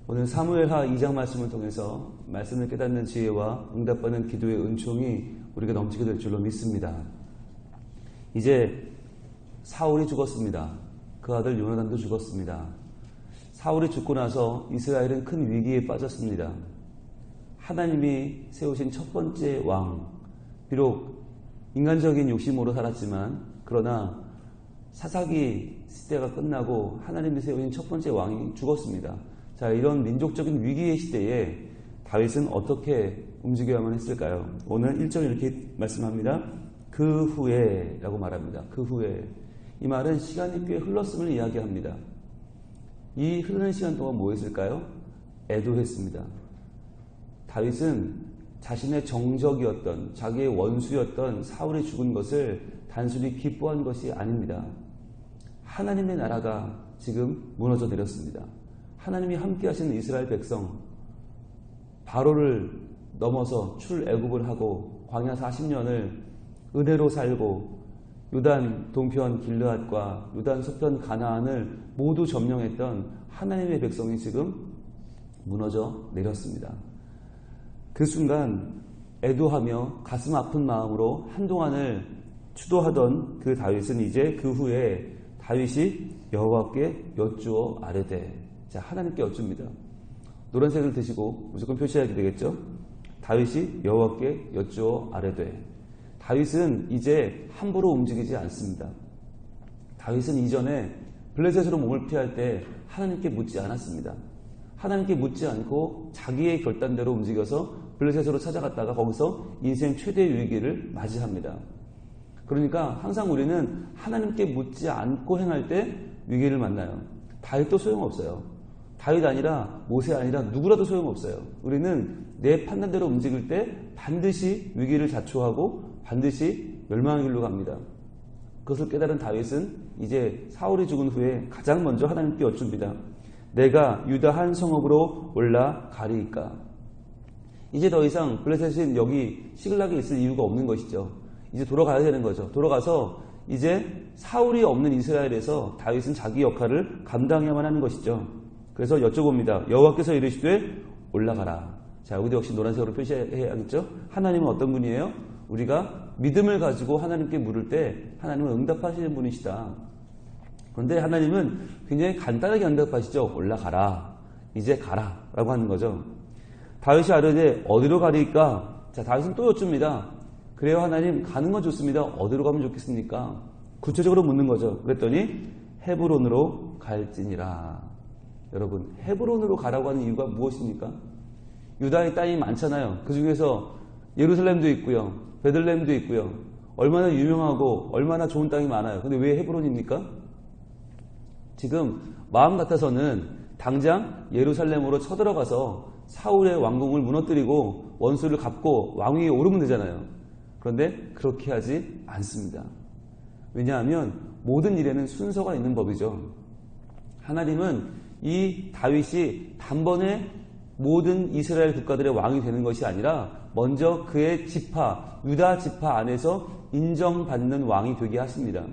오늘 사무엘하 2장 말씀을 통해서 말씀을 깨닫는 지혜와 응답받는 기도의 은총이 우리가 넘치게 될 줄로 믿습니다. 이제 사울이 죽었습니다. 그 아들 요나단도 죽었습니다. 사울이 죽고 나서 이스라엘은 큰 위기에 빠졌습니다. 하나님이 세우신 첫 번째 왕, 비록 인간적인 욕심으로 살았지만 그러나 사사기 시대가 끝나고 하나님이 세우신 첫 번째 왕이 죽었습니다. 자, 이런 민족적인 위기의 시대에 다윗은 어떻게 움직여야만 했을까요? 오늘 1절 이렇게 말씀합니다. 그 후에 라고 말합니다. 그 후에. 이 말은 시간이 꽤 흘렀음을 이야기합니다. 이 흐르는 시간 동안 뭐 했을까요? 애도했습니다. 다윗은 자신의 정적이었던, 자기의 원수였던 사울이 죽은 것을 단순히 기뻐한 것이 아닙니다. 하나님의 나라가 지금 무너져 내렸습니다. 하나님이 함께 하시는 이스라엘 백성, 바로를 넘어서 출애굽을 하고 광야 40년을 은혜로 살고 요단 동편 길르앗과 요단 서편 가나안을 모두 점령했던 하나님의 백성이 지금 무너져 내렸습니다. 그 순간 애도하며 가슴 아픈 마음으로 한동안을 추도하던 그 다윗은 이제 그 후에 다윗이 여호와께 여쭈어 아뢰되, 자, 하나님께 여쭙니다. 노란색을 드시고 무조건 표시해야 되겠죠? 다윗이 여호와께 여쭈어 아뢰되. 다윗은 이제 함부로 움직이지 않습니다. 다윗은 이전에 블레셋으로 몸을 피할 때 하나님께 묻지 않았습니다. 하나님께 묻지 않고 자기의 결단대로 움직여서 블레셋으로 찾아갔다가 거기서 인생 최대의 위기를 맞이합니다. 그러니까 항상 우리는 하나님께 묻지 않고 행할 때 위기를 만나요. 다윗도 소용없어요. 다윗 아니라 모세 아니라 누구라도 소용없어요. 우리는 내 판단대로 움직일 때 반드시 위기를 자초하고 반드시 멸망의 길로 갑니다. 그것을 깨달은 다윗은 이제 사울이 죽은 후에 가장 먼저 하나님께 여쭙니다. 내가 유다 한 성읍으로 올라가리이까. 이제 더 이상 블레셋은 여기 시글락에 있을 이유가 없는 것이죠. 이제 돌아가야 되는 거죠. 돌아가서 이제 사울이 없는 이스라엘에서 다윗은 자기 역할을 감당해야만 하는 것이죠. 그래서 여쭤봅니다. 여호와께서 이르시되 올라가라. 자, 여기도 역시 노란색으로 표시해야겠죠. 하나님은 어떤 분이에요? 우리가 믿음을 가지고 하나님께 물을 때 하나님은 응답하시는 분이시다. 그런데 하나님은 굉장히 간단하게 응답하시죠. 올라가라. 이제 가라. 라고 하는 거죠. 다윗이 아뢰되 어디로 가리까? 자, 다윗은 또 여쭙니다. 그래요, 하나님, 가는 건 좋습니다. 어디로 가면 좋겠습니까? 구체적으로 묻는 거죠. 그랬더니 헤브론으로 갈지니라. 여러분, 헤브론으로 가라고 하는 이유가 무엇입니까? 유다의 땅이 많잖아요. 그 중에서 예루살렘도 있고요, 베들레헴도 있고요. 얼마나 유명하고 얼마나 좋은 땅이 많아요. 근데 왜 헤브론입니까? 지금 마음 같아서는 당장 예루살렘으로 쳐들어가서 사울의 왕궁을 무너뜨리고 원수를 갚고 왕위에 오르면 되잖아요. 그런데 그렇게 하지 않습니다. 왜냐하면 모든 일에는 순서가 있는 법이죠. 하나님은 이 다윗이 단번에 모든 이스라엘 국가들의 왕이 되는 것이 아니라 먼저 그의 지파, 유다 지파 안에서 인정받는 왕이 되게 하십니다.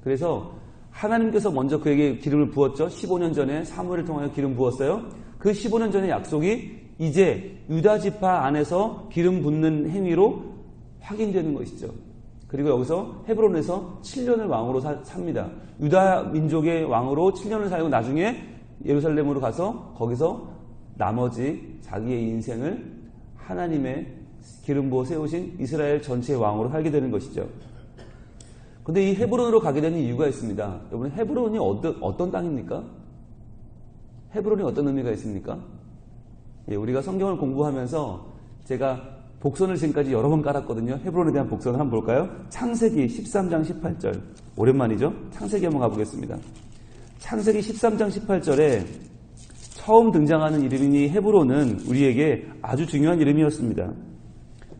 그래서 하나님께서 먼저 그에게 기름을 부었죠. 15년 전에 사무엘을 통하여 기름 부었어요. 그 15년 전의 약속이 이제 유다 지파 안에서 기름 붓는 행위로 확인되는 것이죠. 그리고 여기서 헤브론에서 7년을 왕으로 삽니다. 유다 민족의 왕으로 7년을 살고 나중에 예루살렘으로 가서 거기서 나머지 자기의 인생을 하나님의 기름 부어 세우신 이스라엘 전체의 왕으로 살게 되는 것이죠. 그런데 이 헤브론으로 가게 되는 이유가 있습니다. 여러분, 헤브론이 어떤 땅입니까? 헤브론이 어떤 의미가 있습니까? 예, 우리가 성경을 공부하면서 제가 복선을 지금까지 여러 번 깔았거든요. 헤브론에 대한 복선을 한번 볼까요? 창세기 13장 18절. 오랜만이죠? 창세기 한번 가보겠습니다. 창세기 13장 18절에 처음 등장하는 이름이니 헤브론은 우리에게 아주 중요한 이름이었습니다.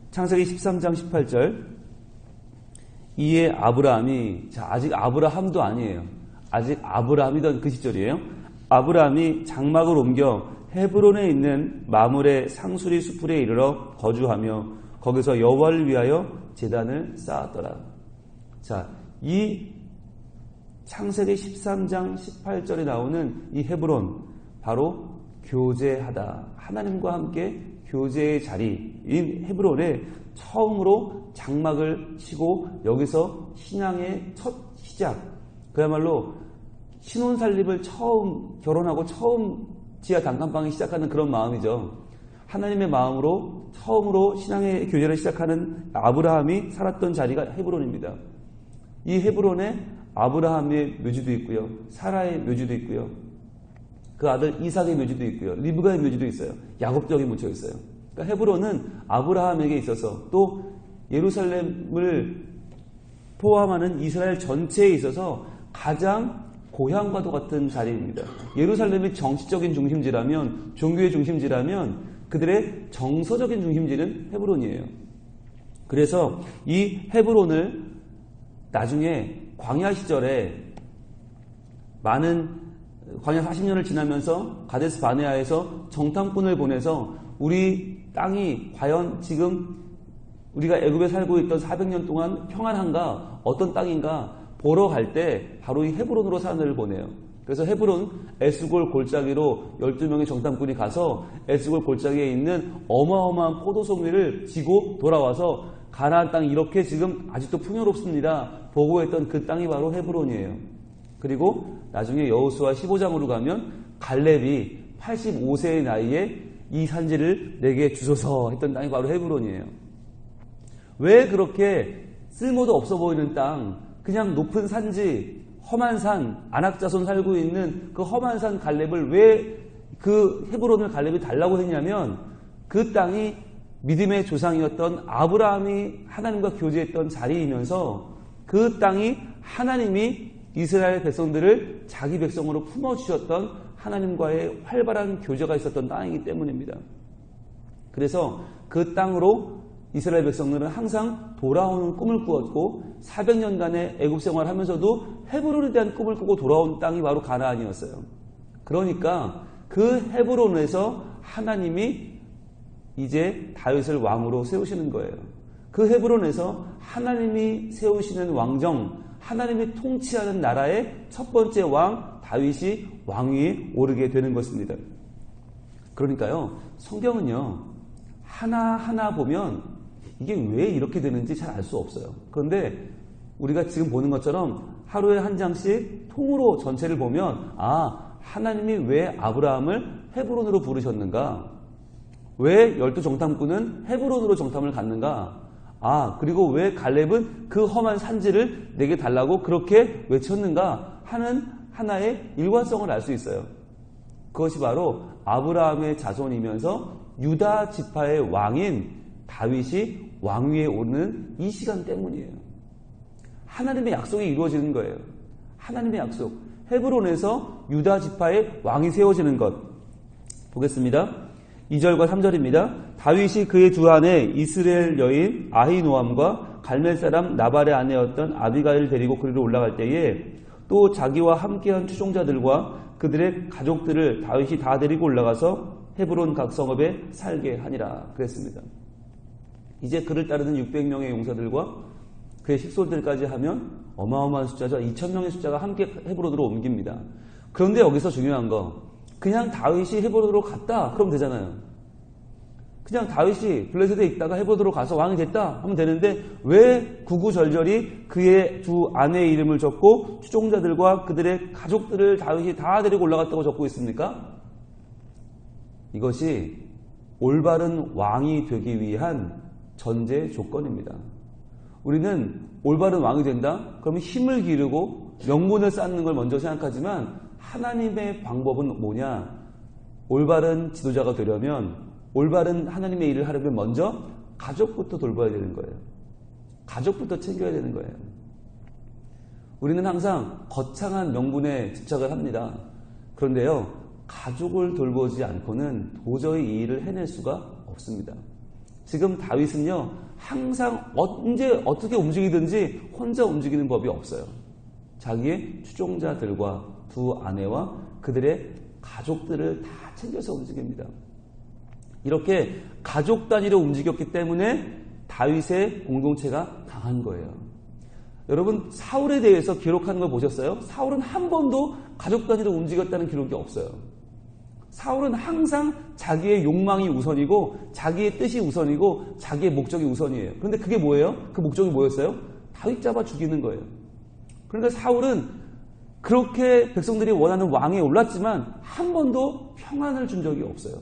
창세기 13장 18절. 이에 아브라함이, 자, 아직 아브라함도 아니에요. 아직 아브라함이던 그 시절이에요. 아브라함이 장막을 옮겨 헤브론에 있는 마물의 상수리 수풀에 이르러 거주하며 거기서 여호와를 위하여 제단을 쌓았더라. 자, 이 창세기 13장 18절에 나오는 이 헤브론, 바로 교제하다. 하나님과 함께 교제의 자리인 헤브론에 처음으로 장막을 치고 여기서 신앙의 첫 시작, 그야말로 신혼살림을 처음 결혼하고 처음 지하 단칸방이 시작하는 그런 마음이죠. 하나님의 마음으로 처음으로 신앙의 교제를 시작하는 아브라함이 살았던 자리가 헤브론입니다. 이 헤브론에 아브라함의 묘지도 있고요, 사라의 묘지도 있고요, 그 아들 이삭의 묘지도 있고요, 리브가의 묘지도 있어요. 야곱도 여기 묻혀 있어요. 그러니까 헤브론은 아브라함에게 있어서 또 예루살렘을 포함하는 이스라엘 전체에 있어서 가장 고향과도 같은 자리입니다. 예루살렘이 정치적인 중심지라면, 종교의 중심지라면 그들의 정서적인 중심지는 헤브론이에요. 그래서 이 헤브론을 나중에 광야 시절에 많은 광야 40년을 지나면서 가데스 바네아에서 정탐꾼을 보내서 우리 땅이 과연 지금 우리가 애굽에 살고 있던 400년 동안 평안한가, 어떤 땅인가 보러 갈 때 바로 이 헤브론으로 사람들을 보내요. 그래서 헤브론 에스골 골짜기로 12명의 정탐꾼이 가서 에스골 골짜기에 있는 어마어마한 포도송이를 지고 돌아와서 가나안 땅이 이렇게 지금 아직도 풍요롭습니다 보고했던 그 땅이 바로 헤브론이에요. 그리고 나중에 여호수아 15장으로 가면 갈렙이 85세의 나이에 이 산지를 내게 주소서 했던 땅이 바로 헤브론이에요. 왜 그렇게 쓸모도 없어 보이는 땅, 그냥 높은 산지, 험한 산, 안악자손 살고 있는 그 험한 산 갈렙을 왜 그 헤브론을 갈렙이 달라고 했냐면 그 땅이 믿음의 조상이었던 아브라함이 하나님과 교제했던 자리이면서 그 땅이 하나님이 이스라엘 백성들을 자기 백성으로 품어주셨던 하나님과의 활발한 교제가 있었던 땅이기 때문입니다. 그래서 그 땅으로 이스라엘 백성들은 항상 돌아오는 꿈을 꾸었고 400년간의 애굽 생활하면서도 헤브론에 대한 꿈을 꾸고 돌아온 땅이 바로 가나안이었어요. 그러니까 그 헤브론에서 하나님이 이제 다윗을 왕으로 세우시는 거예요. 그 헤브론에서 하나님이 세우시는 왕정, 하나님이 통치하는 나라의 첫 번째 왕 다윗이 왕위에 오르게 되는 것입니다. 그러니까요, 성경은요 하나하나 보면 이게 왜 이렇게 되는지 잘 알 수 없어요. 그런데 우리가 지금 보는 것처럼 하루에 한 장씩 통으로 전체를 보면 하나님이 왜 아브라함을 헤브론으로 부르셨는가, 왜 12정탐꾼은 헤브론으로 정탐을 갔는가, 그리고 왜 갈렙은 그 험한 산지를 내게 달라고 그렇게 외쳤는가 하는 하나의 일관성을 알 수 있어요. 그것이 바로 아브라함의 자손이면서 유다 지파의 왕인 다윗이 왕위에 오르는 이 시간 때문이에요. 하나님의 약속이 이루어지는 거예요. 하나님의 약속. 헤브론에서 유다 지파의 왕이 세워지는 것. 보겠습니다. 2절과 3절입니다. 다윗이 그의 두 아내 이스라엘 여인 아히노암과 갈멜 사람 나발의 아내였던 아비가일을 데리고 그리로 올라갈 때에 또 자기와 함께한 추종자들과 그들의 가족들을 다윗이 다 데리고 올라가서 헤브론 각 성읍에 살게 하니라 그랬습니다. 이제 그를 따르는 600명의 용사들과 그의 식솔들까지 하면 어마어마한 숫자죠. 2000명의 숫자가 함께 헤브론으로 옮깁니다. 그런데 여기서 중요한 거, 그냥 다윗이 헤브론으로 갔다 그러면 되잖아요. 그냥 다윗이 블레셋에 있다가 헤브론으로 가서 왕이 됐다 하면 되는데 왜 구구절절히 그의 두 아내의 이름을 적고 추종자들과 그들의 가족들을 다윗이 다 데리고 올라갔다고 적고 있습니까? 이것이 올바른 왕이 되기 위한 전제 조건입니다. 우리는 올바른 왕이 된다? 그러면 힘을 기르고 명분을 쌓는 걸 먼저 생각하지만 하나님의 방법은 뭐냐? 올바른 지도자가 되려면, 올바른 하나님의 일을 하려면 먼저 가족부터 돌봐야 되는 거예요. 가족부터 챙겨야 되는 거예요. 우리는 항상 거창한 명분에 집착을 합니다. 그런데요, 가족을 돌보지 않고는 도저히 이 일을 해낼 수가 없습니다. 지금 다윗은요, 항상 언제 어떻게 움직이든지 혼자 움직이는 법이 없어요. 자기의 추종자들과 두 아내와 그들의 가족들을 다 챙겨서 움직입니다. 이렇게 가족 단위로 움직였기 때문에 다윗의 공동체가 강한 거예요. 여러분, 사울에 대해서 기록하는 걸 보셨어요? 사울은 한 번도 가족 단위로 움직였다는 기록이 없어요. 사울은 항상 자기의 욕망이 우선이고 자기의 뜻이 우선이고 자기의 목적이 우선이에요. 그런데 그게 뭐예요? 그 목적이 뭐였어요? 다윗 잡아 죽이는 거예요. 그러니까 사울은 그렇게 백성들이 원하는 왕에 올랐지만 한 번도 평안을 준 적이 없어요.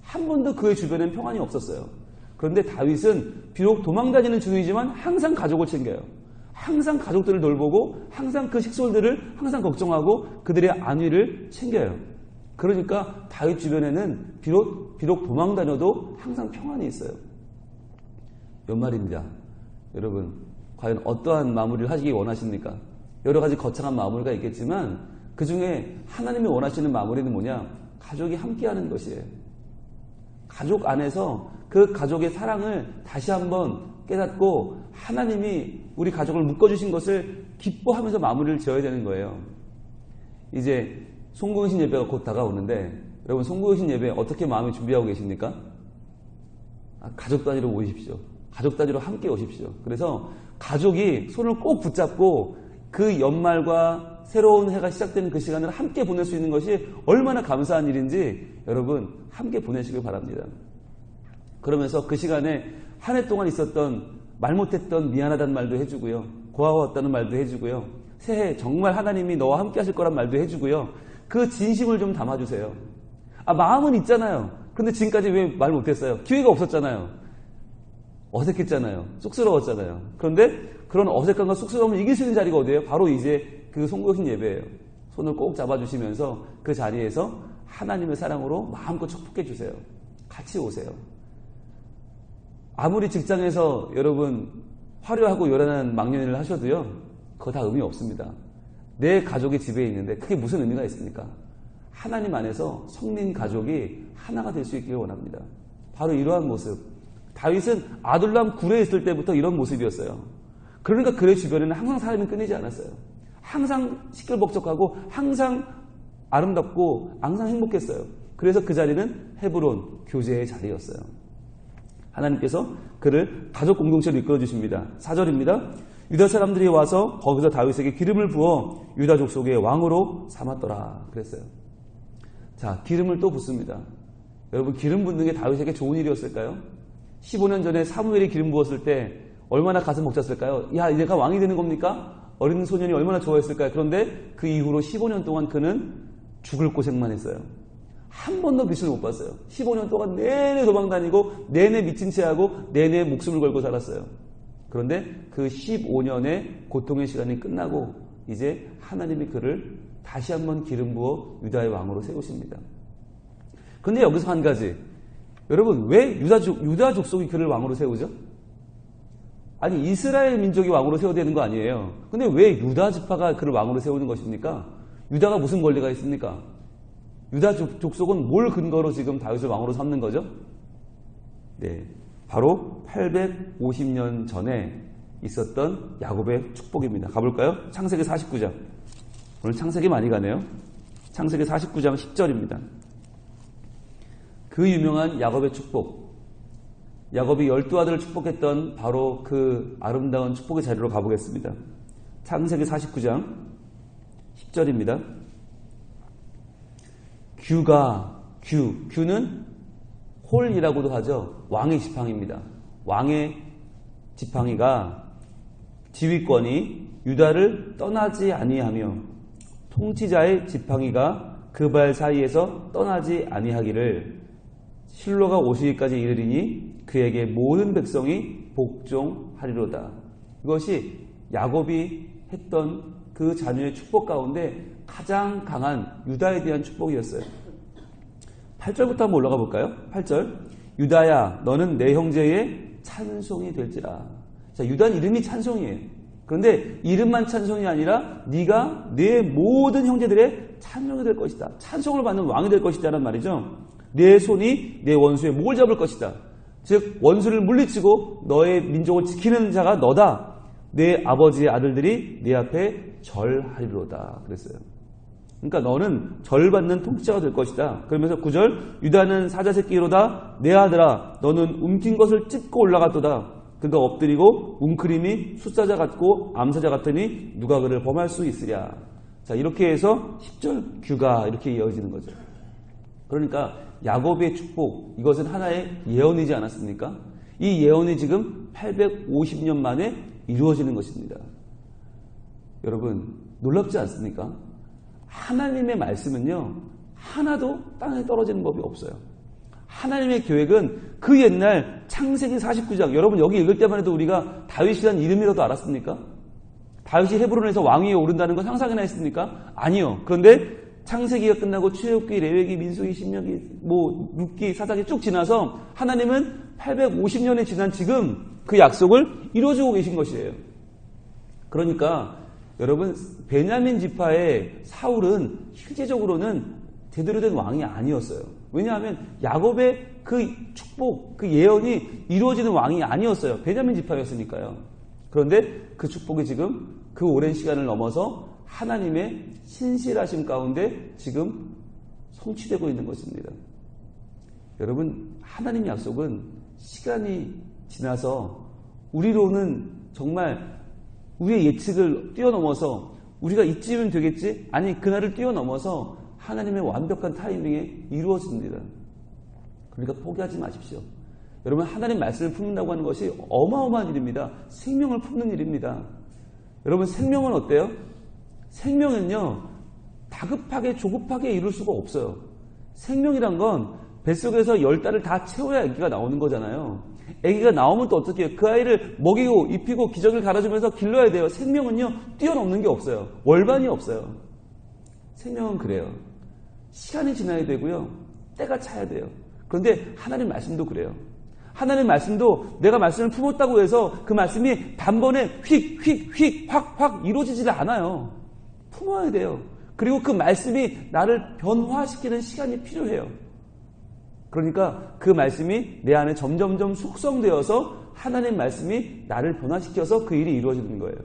한 번도 그의 주변엔 평안이 없었어요. 그런데 다윗은 비록 도망다니는 중이지만 항상 가족을 챙겨요. 항상 가족들을 돌보고 항상 그 식솔들을 항상 걱정하고 그들의 안위를 챙겨요. 그러니까 다윗 주변에는 비록 도망다녀도 항상 평안이 있어요. 연말입니다. 여러분 과연 어떠한 마무리를 하시기 원하십니까? 여러 가지 거창한 마무리가 있겠지만 그 중에 하나님이 원하시는 마무리는 뭐냐? 가족이 함께하는 것이에요. 가족 안에서 그 가족의 사랑을 다시 한번 깨닫고 하나님이 우리 가족을 묶어주신 것을 기뻐하면서 마무리를 지어야 되는 거예요. 이제 송구영신 예배가 곧 다가오는데 여러분 송구영신 예배 어떻게 마음이 준비하고 계십니까? 가족 단위로 오십시오. 가족 단위로 함께 오십시오. 그래서 가족이 손을 꼭 붙잡고 그 연말과 새로운 해가 시작되는 그 시간을 함께 보낼 수 있는 것이 얼마나 감사한 일인지 여러분 함께 보내시길 바랍니다. 그러면서 그 시간에 한 해 동안 있었던 말 못했던 미안하다는 말도 해주고요. 고마웠다는 말도 해주고요. 새해 정말 하나님이 너와 함께 하실 거란 말도 해주고요. 그 진심을 좀 담아주세요. 마음은 있잖아요. 그런데 지금까지 왜 말 못했어요? 기회가 없었잖아요. 어색했잖아요. 쑥스러웠잖아요. 그런데 그런 어색함과 쑥스러움을 이길 수 있는 자리가 어디예요? 바로 이제 그 송구영신 예배예요. 손을 꼭 잡아주시면서 그 자리에서 하나님의 사랑으로 마음껏 축복해 주세요. 같이 오세요. 아무리 직장에서 여러분 화려하고 요란한 막년회를 하셔도요. 그거 다 의미 없습니다. 내 가족이 집에 있는데 그게 무슨 의미가 있습니까? 하나님 안에서 성린 가족이 하나가 될 수 있기를 원합니다. 바로 이러한 모습. 다윗은 아둘람 굴에 있을 때부터 이런 모습이었어요. 그러니까 그의 주변에는 항상 사람이 끊이지 않았어요. 항상 시끌벅적하고 항상 아름답고 항상 행복했어요. 그래서 그 자리는 헤브론 교제의 자리였어요. 하나님께서 그를 가족 공동체로 이끌어 주십니다. 4절입니다. 유다 사람들이 와서 거기서 다윗에게 기름을 부어 유다 족속의 왕으로 삼았더라 그랬어요. 자, 기름을 또 붓습니다. 여러분 기름 붓는 게 다윗에게 좋은 일이었을까요? 15년 전에 사무엘이 기름 부었을 때 얼마나 가슴 벅찼을까요? 야, 내가 왕이 되는 겁니까? 어린 소년이 얼마나 좋아했을까요? 그런데 그 이후로 15년 동안 그는 죽을 고생만 했어요. 한 번도 빛을 못 봤어요. 15년 동안 내내 도망다니고 내내 미친 채하고 내내 목숨을 걸고 살았어요. 그런데 그 15년의 고통의 시간이 끝나고 이제 하나님이 그를 다시 한번 기름 부어 유다의 왕으로 세우십니다. 그런데 여기서 한 가지, 여러분 왜 유다 족속이 그를 왕으로 세우죠? 아니 이스라엘 민족이 왕으로 세워야 되는 거 아니에요. 근데 왜 유다 지파가 그를 왕으로 세우는 것입니까? 유다가 무슨 권리가 있습니까? 유다 족속은 뭘 근거로 지금 다윗을 왕으로 삼는 거죠? 네, 바로 850년 전에 있었던 야곱의 축복입니다. 가볼까요? 창세기 49장. 오늘 창세기 많이 가네요. 창세기 49장 10절입니다. 그 유명한 야곱의 축복. 야곱이 12아들을 축복했던 바로 그 아름다운 축복의 자리로 가보겠습니다. 창세기 49장 10절입니다. 규는 홀이라고도 하죠. 왕의 지팡이입니다. 왕의 지팡이가 지휘권이 유다를 떠나지 아니하며 통치자의 지팡이가 그 발 사이에서 떠나지 아니하기를 실로가 오시기까지 이르리니 그에게 모든 백성이 복종하리로다. 이것이 야곱이 했던 그 자녀의 축복 가운데 가장 강한 유다에 대한 축복이었어요. 8절부터 한번 올라가 볼까요? 8절. 유다야 너는 내 형제의 찬송이 될지라. 자, 유다는 이름이 찬송이에요. 그런데 이름만 찬송이 아니라 네가 내 모든 형제들의 찬송이 될 것이다. 찬송을 받는 왕이 될 것이다 라는 말이죠. 내 손이 내 원수의 목을 잡을 것이다. 즉 원수를 물리치고 너의 민족을 지키는 자가 너다. 내 아버지의 아들들이 네 앞에 절하리로다 그랬어요. 그러니까 너는 절받는 통치자가 될 것이다. 그러면서 9절 유다는 사자새끼로다. 내 아들아 너는 움킨 것을 찢고 올라갔도다. 그가 엎드리고 웅크림이 숫사자 같고 암사자 같으니 누가 그를 범할 수 있으랴. 자, 이렇게 해서 10절 규가 이렇게 이어지는 거죠. 그러니까 야곱의 축복, 이것은 하나의 예언이지 않았습니까? 이 예언이 지금 850년 만에 이루어지는 것입니다. 여러분, 놀랍지 않습니까? 하나님의 말씀은요, 하나도 땅에 떨어지는 법이 없어요. 하나님의 계획은 그 옛날 창세기 49장, 여러분 여기 읽을 때만 해도 우리가 다윗이라는 이름이라도 알았습니까? 다윗이 헤브론에서 왕위에 오른다는 건 상상이나 했습니까? 아니요. 그런데 창세기가 끝나고 출애굽기, 레위기, 민수기, 신명기, 룻기, 사사기 쭉 지나서 하나님은 850년이 지난 지금 그 약속을 이루어주고 계신 것이에요. 그러니까 여러분, 베냐민 지파의 사울은 실제적으로는 제대로 된 왕이 아니었어요. 왜냐하면 야곱의 그 축복, 그 예언이 이루어지는 왕이 아니었어요. 베냐민 지파였으니까요. 그런데 그 축복이 지금 그 오랜 시간을 넘어서 하나님의 신실하심 가운데 지금 성취되고 있는 것입니다. 여러분, 하나님 약속은 시간이 지나서 우리로는 정말 우리의 예측을 뛰어넘어서 우리가 이쯤은 되겠지? 아니, 그날을 뛰어넘어서 하나님의 완벽한 타이밍에 이루어집니다. 그러니까 포기하지 마십시오. 여러분, 하나님 말씀을 품는다고 하는 것이 어마어마한 일입니다. 생명을 품는 일입니다. 여러분, 생명은 어때요? 생명은요, 다급하게 조급하게 이룰 수가 없어요. 생명이란 건 뱃속에서 10달을 다 채워야 아기가 나오는 거잖아요. 아기가 나오면 또 어떻게 해요? 그 아이를 먹이고 입히고 기저귀를 갈아주면서 길러야 돼요. 생명은요, 뛰어넘는 게 없어요. 월반이 없어요. 생명은 그래요. 시간이 지나야 되고요, 때가 차야 돼요. 그런데 하나님 말씀도 그래요. 하나님 말씀도 내가 말씀을 품었다고 해서 그 말씀이 단번에 휙 확 이루어지질 않아요. 품어야 돼요. 그리고 그 말씀이 나를 변화시키는 시간이 필요해요. 그러니까 그 말씀이 내 안에 점점점 숙성되어서 하나님 말씀이 나를 변화시켜서 그 일이 이루어지는 거예요.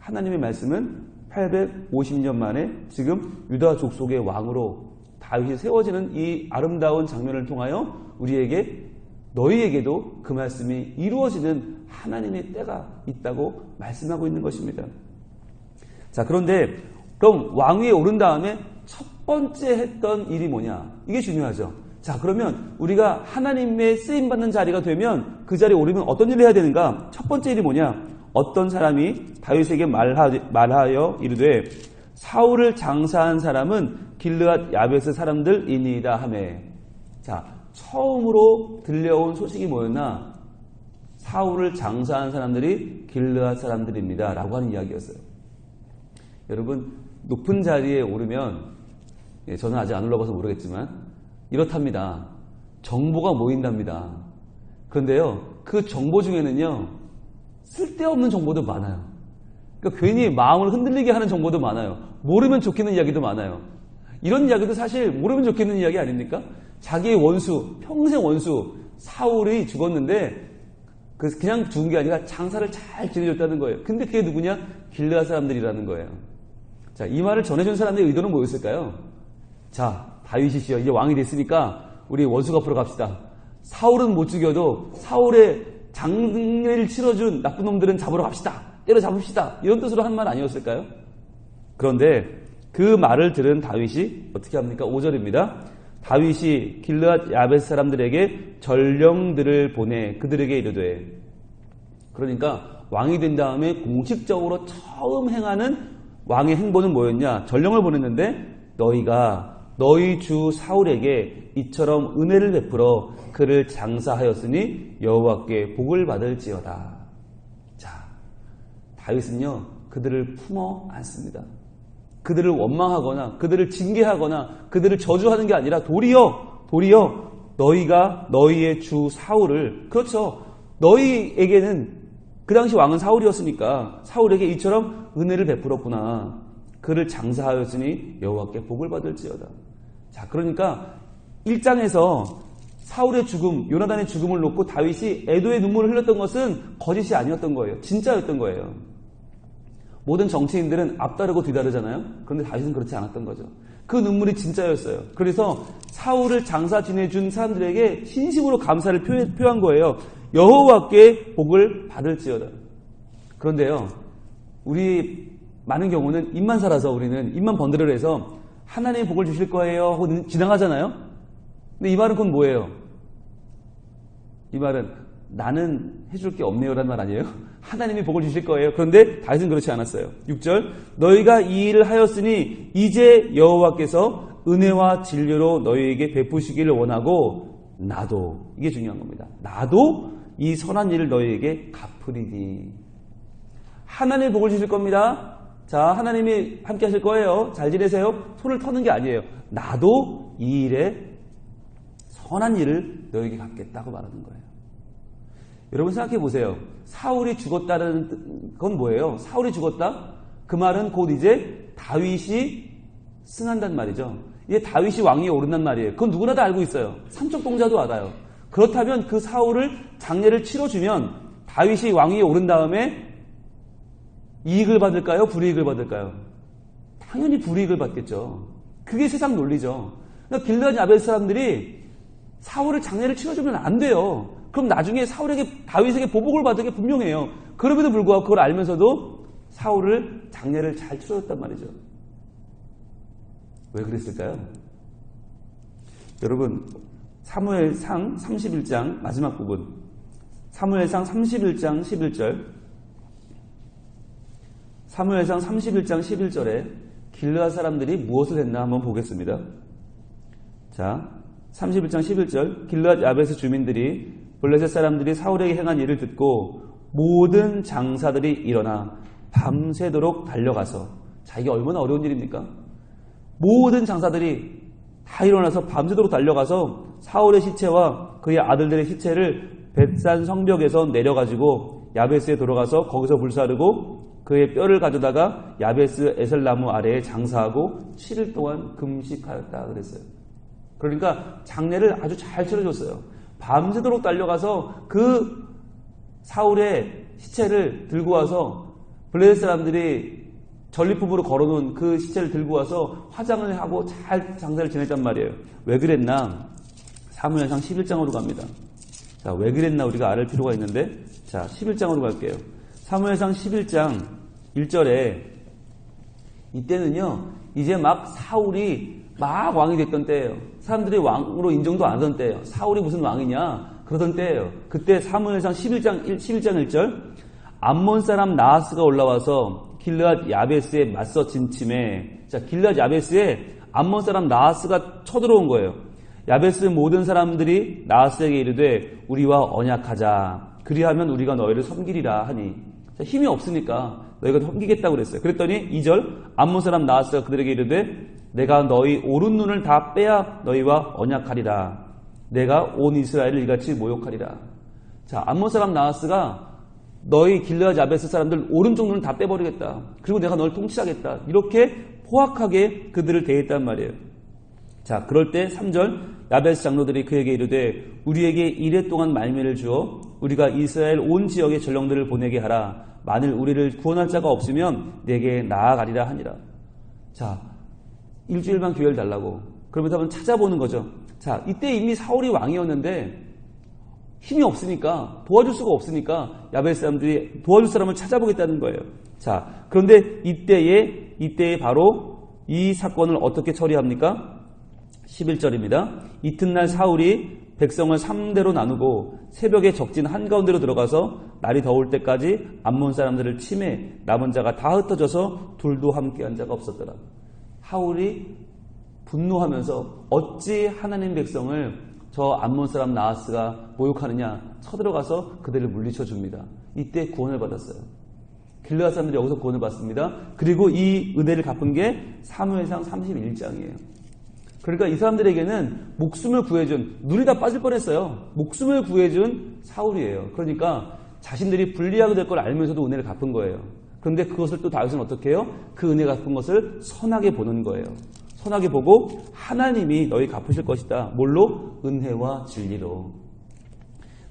하나님의 말씀은 850년 만에 지금 유다 족속의 왕으로 다윗이 세워지는 이 아름다운 장면을 통하여 우리에게, 너희에게도 그 말씀이 이루어지는 하나님의 때가 있다고 말씀하고 있는 것입니다. 자, 그런데 그럼 왕위에 오른 다음에 첫 번째 했던 일이 뭐냐? 이게 중요하죠. 자, 그러면 우리가 하나님의 쓰임받는 자리가 되면 그 자리에 오르면 어떤 일을 해야 되는가? 첫 번째 일이 뭐냐? 어떤 사람이 다윗에게 말하여 이르되 사울을 장사한 사람은 길르앗 야베스 사람들이니이다 하매. 자, 처음으로 들려온 소식이 뭐였나? 사울을 장사한 사람들이 길르앗 사람들입니다 라고 하는 이야기였어요. 여러분, 높은 자리에 오르면, 저는 아직 안 올라가서 모르겠지만 이렇답니다. 정보가 모인답니다. 그런데요, 그 정보 중에는요, 쓸데없는 정보도 많아요. 그러니까 괜히 마음을 흔들리게 하는 정보도 많아요. 모르면 좋겠는 이야기도 많아요. 이런 이야기도 사실 모르면 좋겠는 이야기 아닙니까? 자기의 원수, 평생 원수 사울이 죽었는데 그냥 죽은 게 아니라 장사를 잘 지내줬다는 거예요. 근데 그게 누구냐? 길르앗 사람들이라는 거예요. 자, 이 말을 전해준 사람들의 의도는 뭐였을까요? 자, 다윗이시여, 이제 왕이 됐으니까 우리 원수 갚으러 갑시다. 사울은 못 죽여도 사울의 장례를 치러준 나쁜 놈들은 잡으러 갑시다. 때려잡읍시다. 이런 뜻으로 한 말 아니었을까요? 그런데 그 말을 들은 다윗이 어떻게 합니까? 5절입니다. 다윗이 길르앗 야베스 사람들에게 전령들을 보내 그들에게 이르되, 그러니까 왕이 된 다음에 공식적으로 처음 행하는 왕의 행보는 뭐였냐? 전령을 보냈는데 너희가 너희 주 사울에게 이처럼 은혜를 베풀어 그를 장사하였으니 여호와께 복을 받을지어다. 자, 다윗은요, 그들을 품어 안습니다. 그들을 원망하거나 그들을 징계하거나 그들을 저주하는 게 아니라 도리어 너희가 너희의 주 사울을, 그렇죠, 너희에게는 그 당시 왕은 사울이었으니까 사울에게 이처럼 은혜를 베풀었구나. 그를 장사하였으니 여호와께 복을 받을지어다. 자, 그러니까 1장에서 사울의 죽음, 요나단의 죽음을 놓고 다윗이 애도의 눈물을 흘렸던 것은 거짓이 아니었던 거예요. 진짜였던 거예요. 모든 정치인들은 앞다르고 뒤다르잖아요. 그런데 다윗은 그렇지 않았던 거죠. 그 눈물이 진짜였어요. 그래서 사울을 장사 지내준 사람들에게 진심으로 감사를 표한 거예요. 여호와께 복을 받을지어다. 그런데요, 우리 많은 경우는 입만 살아서 우리는 입만 번들을 해서 하나님이 복을 주실 거예요 하고 지나가잖아요. 근데 이 말은 그건 뭐예요? 이 말은 나는 해줄 게 없네요라는 말 아니에요? 하나님이 복을 주실 거예요. 그런데 다윗은 그렇지 않았어요. 6절 너희가 이 일을 하였으니 이제 여호와께서 은혜와 진리로 너희에게 베푸시기를 원하고 나도, 이게 중요한 겁니다. 나도 이 선한 일을 너희에게 갚으리니. 하나님이 복을 주실 겁니다. 자, 하나님이 함께 하실 거예요. 잘 지내세요. 손을 터는 게 아니에요. 나도 이 일에 선한 일을 너희에게 갚겠다고 말하는 거예요. 여러분 생각해 보세요. 사울이 죽었다는 건 뭐예요? 사울이 죽었다? 그 말은 곧 이제 다윗이 승한단 말이죠. 이제 다윗이 왕위에 오른단 말이에요. 그건 누구나 다 알고 있어요. 삼척동자도 알아요. 그렇다면 그 사울을 장례를 치러주면 다윗이 왕위에 오른 다음에 이익을 받을까요? 불이익을 받을까요? 당연히 불이익을 받겠죠. 그게 세상 논리죠. 그러니까 길르앗 야베스 사람들이 사울을 장례를 치러주면 안 돼요. 그럼 나중에 다윗에게 보복을 받은 게 분명해요. 그럼에도 불구하고 그걸 알면서도 사울을 장례를 잘 치러줬단 말이죠. 왜 그랬을까요? 여러분, 사무엘상 31장 마지막 부분, 사무엘상 31장 11절, 사무엘상 31장 11절에 길르앗 사람들이 무엇을 했나 한번 보겠습니다. 자, 31장 11절 길르앗 야베스 주민들이 블레셋 사람들이 사울에게 행한 일을 듣고 모든 장사들이 일어나 밤새도록 달려가서, 자, 이게 얼마나 어려운 일입니까? 모든 장사들이 다 일어나서 밤새도록 달려가서 사울의 시체와 그의 아들들의 시체를 벳산 성벽에서 내려가지고 야베스에 들어가서 거기서 불사르고 그의 뼈를 가져다가 야베스 에셀나무 아래에 장사하고 7일 동안 금식하였다 그랬어요. 그러니까 장례를 아주 잘 치러줬어요. 밤새도록 달려가서 그 사울의 시체를 들고 와서 블레셋 사람들이 전리품으로 걸어놓은 그 시체를 들고 와서 화장을 하고 잘 장사를 지냈단 말이에요. 왜 그랬나? 사무엘상 11장으로 갑니다. 자, 왜 그랬나 우리가 알을 필요가 있는데, 자, 11장으로 갈게요. 사무엘상 11장 1절에 이때는요, 이제 막 사울이 막 왕이 됐던 때예요. 사람들이 왕으로 인정도 안 하던 때예요. 사울이 무슨 왕이냐 그러던 때예요. 그때 사무엘상 11장 1절 암몬 사람 나하스가 올라와서 길르앗 야베스에 맞서 진침해. 자, 길르앗 야베스에 암몬 사람 나하스가 쳐들어온 거예요. 야베스 모든 사람들이 나하스에게 이르되 우리와 언약하자. 그리하면 우리가 너희를 섬기리라 하니. 자, 힘이 없으니까 너희가 섬기겠다고 그랬어요. 그랬더니 2절 암몬 사람 나하스가 그들에게 이르되 내가 너희 오른 눈을 다 빼야 너희와 언약하리라. 내가 온 이스라엘을 이같이 모욕하리라. 자, 암몬 사람 나하스가 너희 길르앗 야베스 사람들 오른쪽 눈을 다 빼버리겠다. 그리고 내가 너를 통치하겠다. 이렇게 포악하게 그들을 대했단 말이에요. 자, 그럴 때 3절 야베스 장로들이 그에게 이르되 우리에게 이레 동안 말미를 주어 우리가 이스라엘 온 지역의 전령들을 보내게 하라. 만일 우리를 구원할 자가 없으면 내게 나아가리라 하니라. 자, 일주일만 기회를 달라고. 그러면서 한번 찾아보는 거죠. 자, 이때 이미 사울이 왕이었는데 힘이 없으니까, 도와줄 수가 없으니까 야베스 사람들이 도와줄 사람을 찾아보겠다는 거예요. 자, 그런데 이때에 바로 이 사건을 어떻게 처리합니까? 11절입니다. 이튿날 사울이 백성을 3대로 나누고 새벽에 적진 한가운데로 들어가서 날이 더울 때까지 암몬 사람들을 치매 남은 자가 다 흩어져서 둘도 함께한 자가 없었더라. 사울이 분노하면서 어찌 하나님 백성을 저 암몬 사람 나하스가 모욕하느냐 쳐들어가서 그들을 물리쳐 줍니다. 이때 구원을 받았어요. 길르앗 사람들이 여기서 구원을 받습니다. 그리고 이 은혜를 갚은 게 사무엘상 31장이에요. 그러니까 이 사람들에게는 목숨을 구해준, 눈이 다 빠질 뻔했어요. 목숨을 구해준 사울이에요. 그러니까 자신들이 불리하게 될 걸 알면서도 은혜를 갚은 거예요. 그런데 그것을 또 다윗은 어떻게 해요? 그 은혜 갚은 것을 선하게 보는 거예요. 선하게 보고 하나님이 너희 갚으실 것이다. 뭘로? 은혜와 진리로.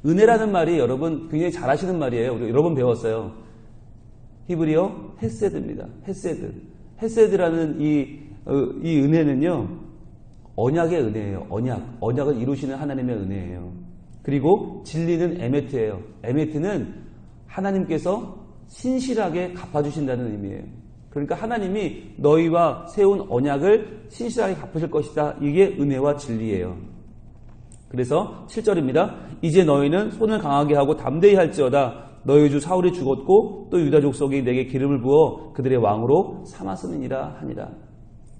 은혜라는 말이 여러분 굉장히 잘 아시는 말이에요. 우리 여러 번 배웠어요. 히브리어 헤세드입니다. 헤세드. 헤세드라는 이 은혜는요, 언약의 은혜예요. 언약을 이루시는 하나님의 은혜예요. 그리고 진리는 에메트예요. 에메트는 하나님께서 신실하게 갚아주신다는 의미예요. 그러니까 하나님이 너희와 세운 언약을 신실하게 갚으실 것이다. 이게 은혜와 진리예요. 그래서 7절입니다. 이제 너희는 손을 강하게 하고 담대히 할지어다. 너희 주 사울이 죽었고 또 유다 족속이 내게 기름을 부어 그들의 왕으로 삼았음이니라 하니라.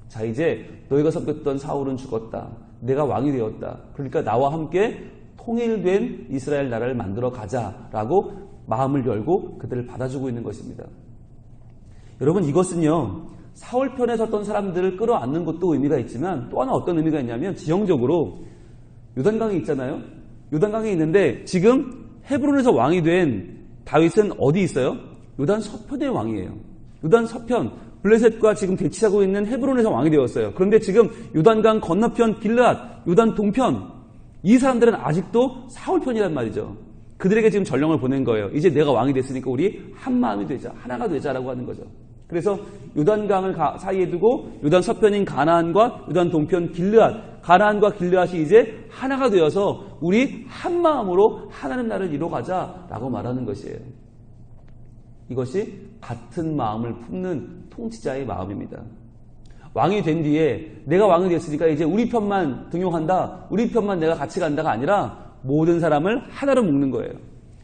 자, 이제 너희가 섬겼던 사울은 죽었다. 내가 왕이 되었다. 그러니까 나와 함께 통일된 이스라엘 나라를 만들어 가자라고 마음을 열고 그들을 받아주고 있는 것입니다. 여러분, 이것은요, 사울 편에 섰던 사람들을 끌어안는 것도 의미가 있지만 또 하나 어떤 의미가 있냐면 지형적으로 요단강이 있잖아요. 요단강이 있는데 지금 헤브론에서 왕이 된 다윗은 어디 있어요? 요단 서편의 왕이에요. 요단 서편, 블레셋과 지금 대치하고 있는 헤브론에서 왕이 되었어요. 그런데 지금 요단강 건너편 길르앗, 요단 동편, 이 사람들은 아직도 사울 편이란 말이죠. 그들에게 지금 전령을 보낸 거예요. 이제 내가 왕이 됐으니까 우리 한 마음이 되자, 하나가 되자라고 하는 거죠. 그래서 요단강을 사이에 두고 요단 서편인 가나안과 요단 동편 길르앗, 가나안과 길르앗이 이제 하나가 되어서 우리 한 마음으로 하나님 나라를 이뤄가자라고 말하는 것이에요. 이것이 같은 마음을 품는 통치자의 마음입니다. 왕이 된 뒤에 내가 왕이 됐으니까 이제 우리 편만 등용한다, 우리 편만 내가 같이 간다가 아니라 모든 사람을 하나로 묶는 거예요.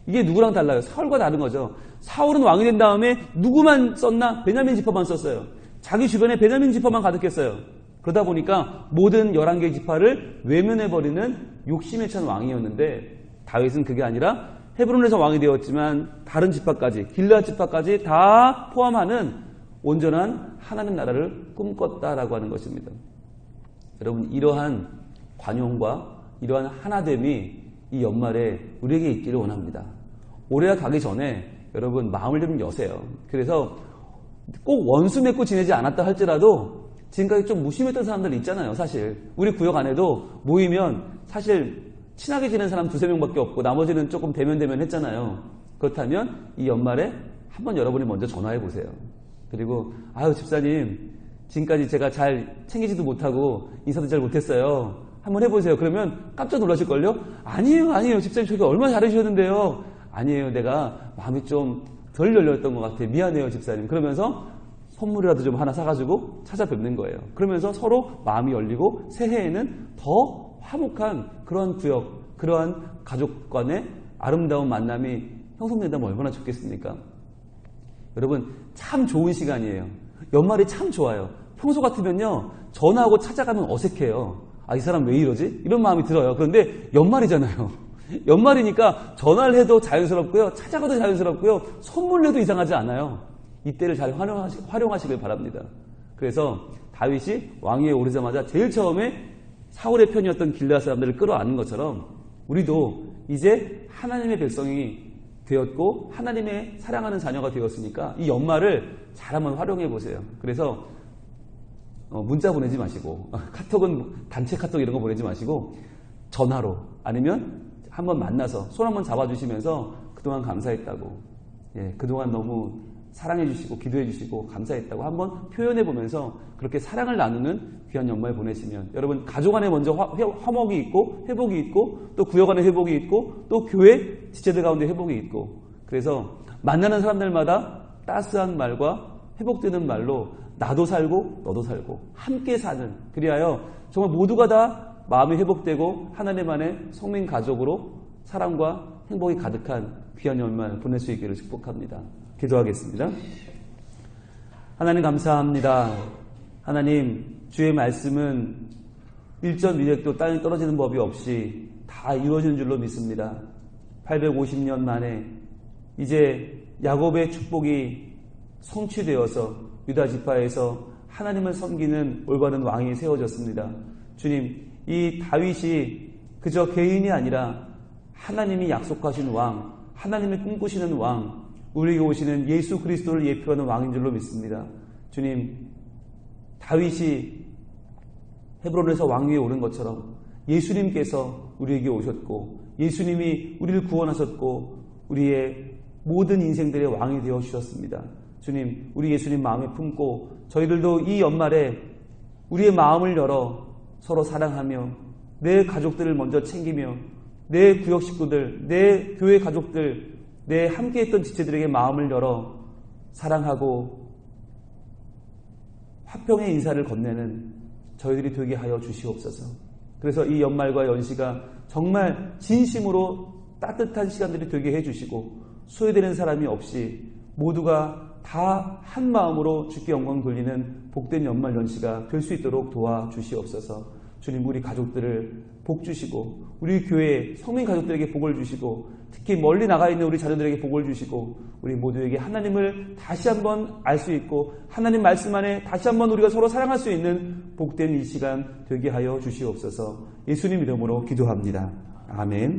이게 누구랑 달라요? 사울과 다른 거죠. 사울은 왕이 된 다음에 누구만 썼나? 베냐민 지파만 썼어요. 자기 주변에 베냐민 지파만 가득했어요. 그러다 보니까 모든 11개 지파를 외면해버리는 욕심에 찬 왕이었는데 다윗은 그게 아니라 헤브론에서 왕이 되었지만 다른 지파까지, 길르앗 지파까지 다 포함하는 온전한 하나님 나라를 꿈꿨다라고 하는 것입니다. 여러분, 이러한 관용과 이러한 하나됨이 이 연말에 우리에게 있기를 원합니다. 올해가 가기 전에 여러분 마음을 좀 여세요. 그래서 꼭 원수 맺고 지내지 않았다 할지라도 지금까지 좀 무심했던 사람들 있잖아요. 사실 우리 구역 안에도 모이면 사실 친하게 지내는 사람 2-3명밖에 없고 나머지는 조금 대면 했잖아요. 그렇다면 이 연말에 한번 여러분이 먼저 전화해 보세요. 그리고 아유 집사님 지금까지 제가 잘 챙기지도 못하고 인사도 잘 못했어요. 한번 해보세요. 그러면 깜짝 놀라실걸요? 아니에요 집사님 저기 얼마나 잘해주셨는데요. 아니에요, 내가 마음이 좀 덜 열렸던 것 같아요. 미안해요 집사님. 그러면서 선물이라도 좀 하나 사가지고 찾아뵙는 거예요. 그러면서 서로 마음이 열리고 새해에는 더 화목한 그러한 구역, 그러한 가족 간의 아름다운 만남이 형성된다면 얼마나 좋겠습니까? 여러분, 참 좋은 시간이에요. 연말이 참 좋아요. 평소 같으면요, 전화하고 찾아가면 어색해요. 아, 이 사람 왜 이러지? 이런 마음이 들어요. 그런데 연말이잖아요. 연말이니까 전화를 해도 자연스럽고요, 찾아가도 자연스럽고요, 선물을 해도 이상하지 않아요. 이때를 잘 활용하시길 바랍니다. 그래서 다윗이 왕위에 오르자마자 제일 처음에 사울의 편이었던 길르앗 사람들을 끌어안는 것처럼 우리도 이제 하나님의 백성이 되었고 하나님의 사랑하는 자녀가 되었으니까 이 연말을 잘 한번 활용해 보세요. 그래서 문자 보내지 마시고 카톡은 단체 카톡 이런 거 보내지 마시고 전화로 아니면 한번 만나서 손 한번 잡아주시면서 그동안 감사했다고, 그동안 너무 사랑해 주시고 기도해 주시고 감사했다고 한번 표현해 보면서 그렇게 사랑을 나누는 귀한 연말 보내시면 여러분 가족 안에 먼저 화목이 있고 회복이 있고 또 구역 안에 회복이 있고 또 교회 지체들 가운데 회복이 있고, 그래서 만나는 사람들마다 따스한 말과 회복되는 말로 나도 살고 너도 살고 함께 사는, 그리하여 정말 모두가 다 마음이 회복되고 하나님 안에 성민 가족으로 사랑과 행복이 가득한 귀한 연말 보낼 수 있기를 축복합니다. 기도하겠습니다. 하나님 감사합니다. 하나님, 주의 말씀은 일전일획도 땅에 떨어지는 법이 없이 다 이루어지는 줄로 믿습니다. 850년 만에 이제 야곱의 축복이 성취되어서 유다 지파에서 하나님을 섬기는 올바른 왕이 세워졌습니다. 주님, 이 다윗이 그저 개인이 아니라 하나님이 약속하신 왕, 하나님이 꿈꾸시는 왕, 우리에게 오시는 예수 그리스도를 예표하는 왕인 줄로 믿습니다. 주님, 다윗이 헤브론에서 왕위에 오른 것처럼 예수님께서 우리에게 오셨고 예수님이 우리를 구원하셨고 우리의 모든 인생들의 왕이 되어 주셨습니다. 주님, 우리 예수님 마음에 품고 저희들도 이 연말에 우리의 마음을 열어 서로 사랑하며 내 가족들을 먼저 챙기며 내 구역 식구들, 내 교회 가족들, 내 함께했던 지체들에게 마음을 열어 사랑하고 화평의 인사를 건네는 저희들이 되게 하여 주시옵소서. 그래서 이 연말과 연시가 정말 진심으로 따뜻한 시간들이 되게 해주시고 소외되는 사람이 없이 모두가 다 한 마음으로 주께 영광 돌리는 복된 연말 연시가 될 수 있도록 도와주시옵소서. 주님, 우리 가족들을 복 주시고 우리 교회 성민 가족들에게 복을 주시고 특히 멀리 나가 있는 우리 자녀들에게 복을 주시고 우리 모두에게 하나님을 다시 한번 알 수 있고 하나님 말씀 안에 다시 한번 우리가 서로 사랑할 수 있는 복된 이 시간 되게 하여 주시옵소서. 예수님 이름으로 기도합니다. 아멘.